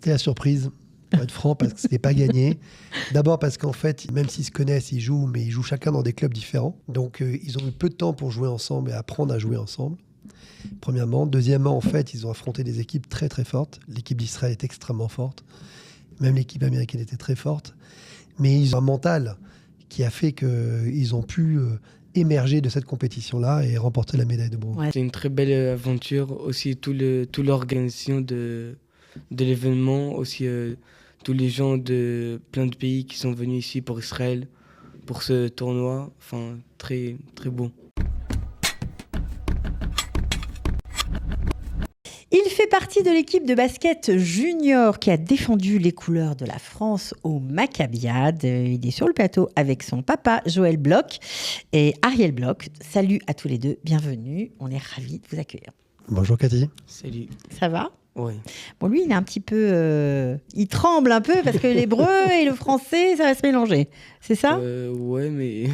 C'était la surprise, pour être franc, parce que c'était pas gagné. D'abord parce qu'en fait, même s'ils se connaissent, ils jouent, mais ils jouent chacun dans des clubs différents. Donc ils ont eu peu de temps pour jouer ensemble et apprendre à jouer ensemble. Premièrement. Deuxièmement, en fait, ils ont affronté des équipes très très fortes. L'équipe d'Israël est extrêmement forte. Même l'équipe américaine était très forte. Mais ils ont un mental qui a fait qu'ils ont pu émerger de cette compétition-là et remporter la médaille de bronze. Ouais. C'est une très belle aventure. Aussi, toute l'organisation de l'événement. Aussi, tous les gens de plein de pays qui sont venus ici pour Israël, pour ce tournoi. Enfin, très, très beau. Il fait partie de l'équipe de basket junior qui a défendu les couleurs de la France au Maccabiades. Il est sur le plateau avec son papa Joël Bloch et Ariel Bloch. Salut à tous les deux, bienvenue. On est ravis de vous accueillir. Bonjour Cathy. Salut. Ça va ? Oui. Bon, lui, il est un petit peu... il tremble un peu parce que l'hébreu et le français, ça va se mélanger. C'est ça ? Ouais, mais...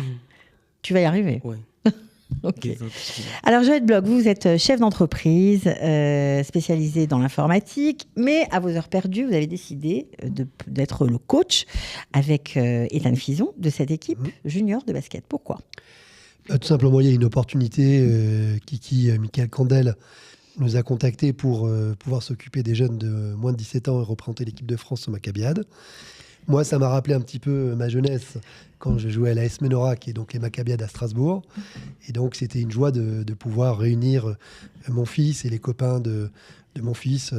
Tu vas y arriver ? Ouais. Ok. Alors Joël Bloch, vous êtes chef d'entreprise spécialisé dans l'informatique, mais à vos heures perdues, vous avez décidé d'être le coach avec Ethan Fison de cette équipe junior de basket. Pourquoi ? Tout simplement, il y a une opportunité. Michael Candel nous a contactés pour pouvoir s'occuper des jeunes de moins de 17 ans et représenter l'équipe de France au Maccabiades. Moi, ça m'a rappelé un petit peu ma jeunesse quand je jouais à l'AS Menorah, qui est donc les Maccabiades à Strasbourg. Et donc, c'était une joie de pouvoir réunir mon fils et les copains de mon fils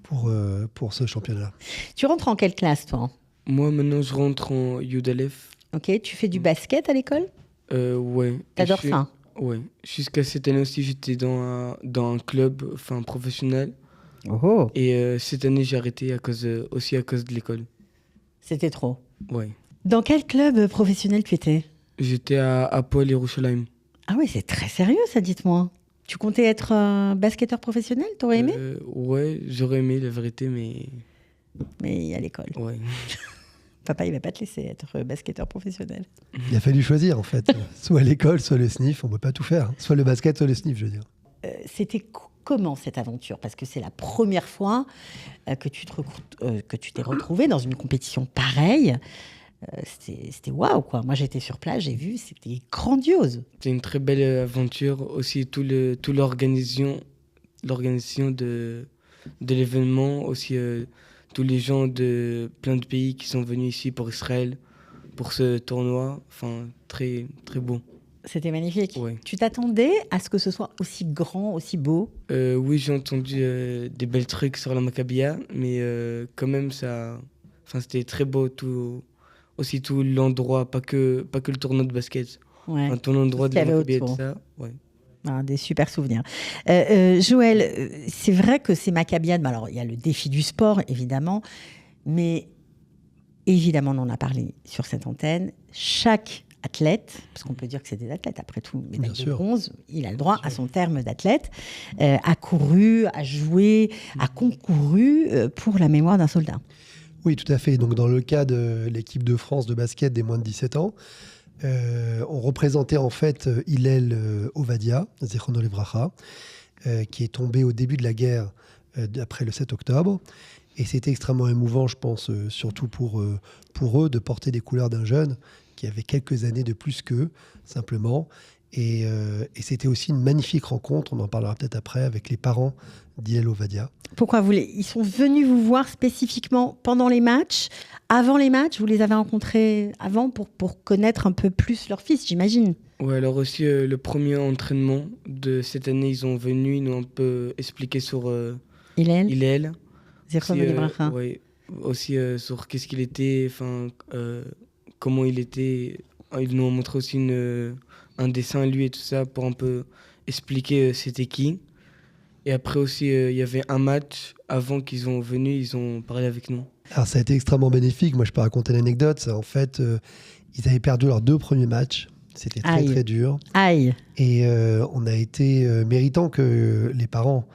pour ce championnat. Tu rentres en quelle classe, toi ? Moi, maintenant, je rentre en Yudalef. Ok, tu fais du basket à l'école ? Ouais. T'adores ça ? Ouais. Jusqu'à cette année aussi, j'étais dans un club professionnel. Oh. Et cette année, j'ai arrêté aussi à cause de l'école. C'était trop. Ouais. Dans quel club professionnel tu étais ? J'étais à Hapoel Yerushalayim. Ah oui, c'est très sérieux ça, dites-moi. Tu comptais être basketteur professionnel ? T'aurais aimé ? Ouais, j'aurais aimé la vérité, mais... Mais à l'école. Ouais. Papa, il va pas te laisser être basketteur professionnel. Il a fallu choisir, en fait. Soit l'école, soit le SNIF. On ne peut pas tout faire. Soit le basket, soit le SNIF, je veux dire. C'était comment cette aventure ? Parce que c'est la première fois que tu t'es retrouvé dans une compétition pareille. C'était waouh, quoi. Moi, j'étais sur place, j'ai vu, c'était grandiose. C'est une très belle aventure. Aussi, toute l'organisation de l'événement. Aussi, tous les gens de plein de pays qui sont venus ici pour Israël, pour ce tournoi. Enfin, très, très beau. C'était magnifique. Ouais. Tu t'attendais à ce que ce soit aussi grand, aussi beau ? Oui, j'ai entendu des belles trucs sur la Maccabia, mais quand même, c'était très beau. Aussi tout l'endroit, pas que le tournoi de basket. Ouais. Enfin, tout l'endroit de la Maccabia et tout autour. ça. Ouais. Des super souvenirs. Joël, c'est vrai que ces Maccabiades, alors il y a le défi du sport, évidemment, mais évidemment, on en a parlé sur cette antenne, chaque athlète, parce qu'on peut dire que c'est des athlètes, après tout, médaille de bronze, il a le droit à son terme d'athlète, a couru, a joué, a concouru pour la mémoire d'un soldat. Oui, tout à fait. Donc, dans le cas de l'équipe de France de basket des moins de 17 ans, on représentait en fait Hillel Ovadia, Zichrono Livracha, qui est tombé au début de la guerre après le 7 octobre. Et c'était extrêmement émouvant, je pense, surtout pour eux, de porter des couleurs d'un jeune qui avait quelques années de plus qu'eux, simplement. Et c'était aussi une magnifique rencontre, on en parlera peut-être après, avec les parents d'Hillel Ovadia. Pourquoi ils sont venus vous voir spécifiquement pendant les matchs, avant les matchs? Vous les avez rencontrés avant pour connaître un peu plus leur fils, j'imagine. Ouais, alors aussi le premier entraînement de cette année, ils ont venu, ils nous ont un peu expliqué sur Hillel. Ouais, aussi sur qu'est-ce qu'il était, comment il était. Ils nous ont montré aussi un dessin, lui et tout ça, pour un peu expliquer c'était qui. Et après aussi, il y avait un match avant qu'ils ont venu, ils ont parlé avec nous. Alors ça a été extrêmement bénéfique. Moi, je peux raconter l'anecdote. En fait, ils avaient perdu leurs 2 premiers matchs. C'était très, très dur. Aïe. Et on a été méritant que les parents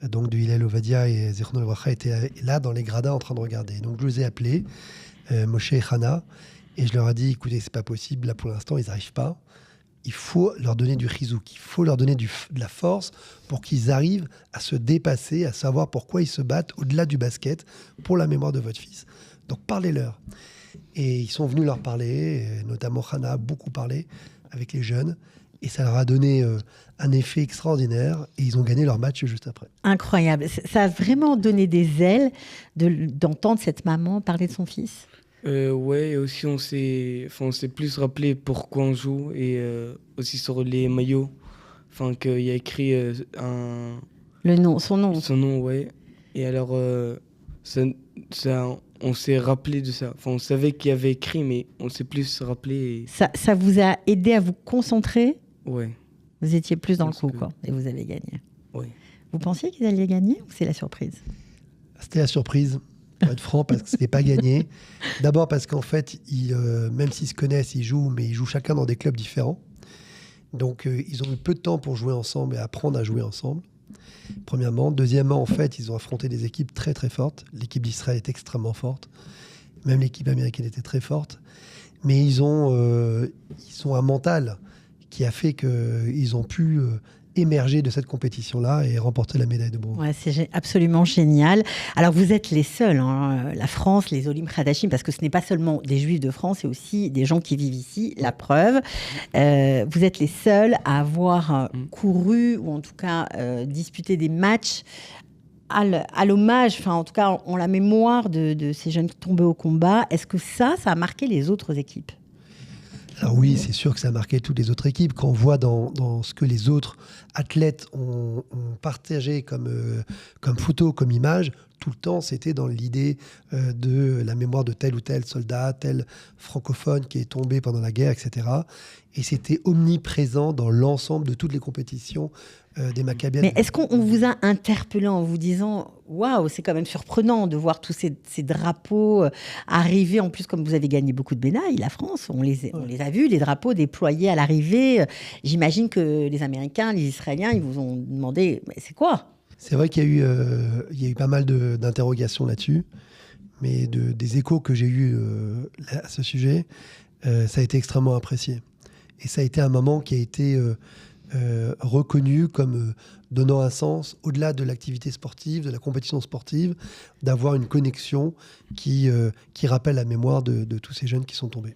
donc de Hillel Ovadia et Zichrono Livracha étaient là dans les gradins en train de regarder. Donc, je les ai appelés, Moshe et Hana, et je leur ai dit, écoutez, c'est pas possible. Là, pour l'instant, ils n'arrivent pas. il faut leur donner du chizouk, il faut leur donner de la force pour qu'ils arrivent à se dépasser, à savoir pourquoi ils se battent au-delà du basket pour la mémoire de votre fils. Donc parlez-leur. Et ils sont venus leur parler, et notamment Hana a beaucoup parlé avec les jeunes, et ça leur a donné un effet extraordinaire, et ils ont gagné leur match juste après. Incroyable. Ça a vraiment donné des ailes d'entendre cette maman parler de son fils. Ouais, et aussi on s'est plus rappelé pourquoi on joue, et aussi sur les maillots, qu'il y a écrit son nom. Son nom, ouais. Et alors, on s'est rappelé de ça. On savait qu'il y avait écrit, mais on s'est plus rappelé. Ça vous a aidé à vous concentrer ? Ouais. Vous étiez plus dans le coup, quoi, et vous avez gagné. Ouais. Vous pensiez qu'ils allaient gagner ou c'est la surprise ? C'était la surprise, pour être franc, parce que c'était pas gagné. D'abord parce qu'en fait, même s'ils se connaissent, ils jouent, mais ils jouent chacun dans des clubs différents. Donc, ils ont eu peu de temps pour jouer ensemble et apprendre à jouer ensemble. Premièrement. Deuxièmement, en fait, ils ont affronté des équipes très très fortes. L'équipe d'Israël est extrêmement forte. Même l'équipe américaine était très forte. Mais ils ont un mental qui a fait qu'ils ont pu émerger de cette compétition-là et remporter la médaille de bronze. Ouais, c'est absolument génial. Alors, vous êtes les seuls, la France, les Olim Khadashim, parce que ce n'est pas seulement des Juifs de France, c'est aussi des gens qui vivent ici, la preuve. Vous êtes les seuls à avoir couru, ou en tout cas disputé des matchs à l'hommage, en tout cas en la mémoire de ces jeunes tombés au combat. Est-ce que ça a marqué les autres équipes ? Alors oui, c'est sûr que ça a marqué toutes les autres équipes. Quand on voit dans ce que les autres athlètes ont partagé comme photo, comme image, tout le temps, c'était dans l'idée de la mémoire de tel ou tel soldat, tel francophone qui est tombé pendant la guerre, etc. Et c'était omniprésent dans l'ensemble de toutes les compétitions des Maccabiades. Mais est-ce qu'on vous a interpellé en vous disant « Waouh, c'est quand même surprenant de voir tous ces drapeaux arriver ». En plus, comme vous avez gagné beaucoup de médailles, la France, on les a vus, les drapeaux déployés à l'arrivée. J'imagine que les Américains, les Israéliens, ils vous ont demandé « C'est quoi ?» C'est vrai qu'il y a eu pas mal d'interrogations là-dessus, mais des échos que j'ai eus à ce sujet, ça a été extrêmement apprécié. Et ça a été un moment qui a été reconnu comme donnant un sens, au-delà de l'activité sportive, de la compétition sportive, d'avoir une connexion qui rappelle la mémoire de tous ces jeunes qui sont tombés.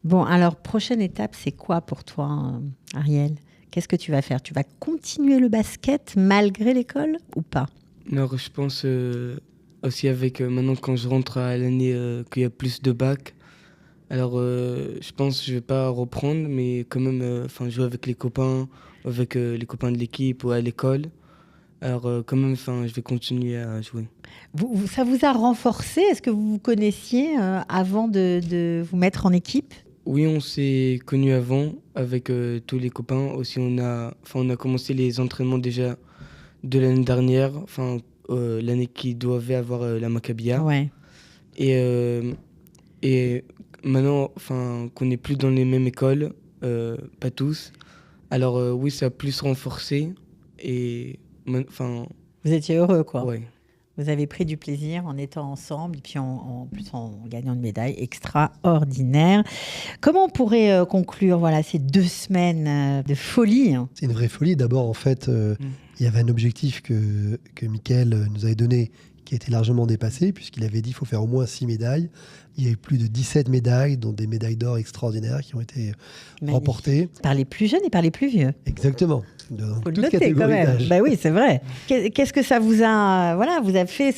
Bon, alors, prochaine étape, c'est quoi pour toi, Ariel ? Qu'est-ce que tu vas faire ? Tu vas continuer le basket malgré l'école ou pas ? Non, je pense aussi avec maintenant quand je rentre à l'année qu'il y a plus de bacs. Alors je pense que je vais pas reprendre, mais quand même jouer avec les copains de l'équipe ou à l'école. Alors quand même je vais continuer à jouer. Ça vous a renforcé ? Est-ce que vous vous connaissiez avant de vous mettre en équipe ? Oui, on s'est connus avant avec tous les copains. Aussi, on a commencé les entraînements déjà de l'année dernière, l'année qui devait avoir la Maccabia. Ouais. Et maintenant, qu'on n'est plus dans les mêmes écoles, pas tous. Alors oui, ça a plus renforcé. Et vous étiez heureux, quoi. Ouais. Vous avez pris du plaisir en étant ensemble et puis en plus en gagnant une médaille extraordinaire. Comment on pourrait conclure ces 2 semaines de folie ? C'est une vraie folie. D'abord, en fait, il y avait un objectif que Mickaël nous avait donné qui a été largement dépassé, puisqu'il avait dit qu'il faut faire au moins 6 médailles. Il y a eu plus de 17 médailles, dont des médailles d'or extraordinaires qui ont été remportées. Par les plus jeunes et par les plus vieux. Exactement. Il faut le noter quand même. Bah oui, c'est vrai. Qu'est-ce que ça vous a, vous a fait ?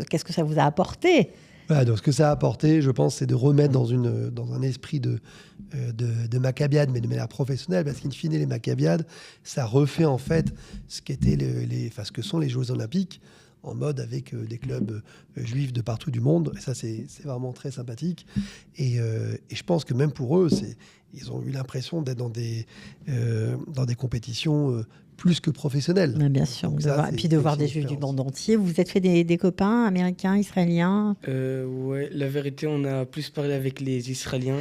Qu'est-ce que ça vous a apporté ? Donc ce que ça a apporté, je pense, c'est de remettre dans un esprit de Maccabiades, mais de manière professionnelle, parce qu'in fine, les Maccabiades, ça refait en fait ce qu'étaient ce que sont les Jeux Olympiques, en mode avec des clubs juifs de partout du monde. Et ça, c'est vraiment très sympathique. Et je pense que même pour eux, ils ont eu l'impression d'être dans des compétitions plus que professionnelles. Mais bien sûr. Et puis de voir des Juifs du monde entier. Vous vous êtes fait des copains américains, israéliens ? Ouais, la vérité, on a plus parlé avec les Israéliens,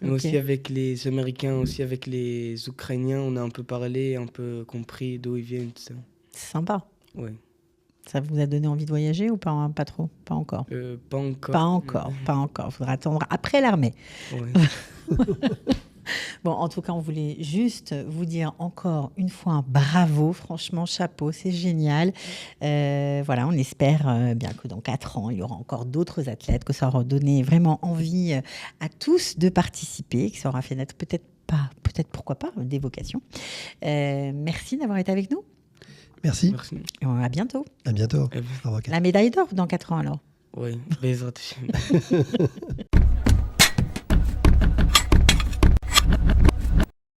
mais aussi avec les Américains, aussi avec les Ukrainiens. On a un peu parlé, un peu compris d'où ils viennent, tout ça. C'est sympa. Ouais. Ça vous a donné envie de voyager ou pas trop ? Pas encore. Pas encore. Pas encore. Il faudra attendre après l'armée. Ouais. Bon, en tout cas, on voulait juste vous dire encore une fois bravo, franchement, chapeau, c'est génial. Voilà, on espère bien que dans 4 ans, il y aura encore d'autres athlètes, que ça aura donné vraiment envie à tous de participer, que ça aura fait naître peut-être pourquoi pas, des vocations. Merci d'avoir été avec nous. Merci. Et à bientôt. À bientôt. La médaille d'or dans 4 ans alors. Oui, Bezrat Hashem.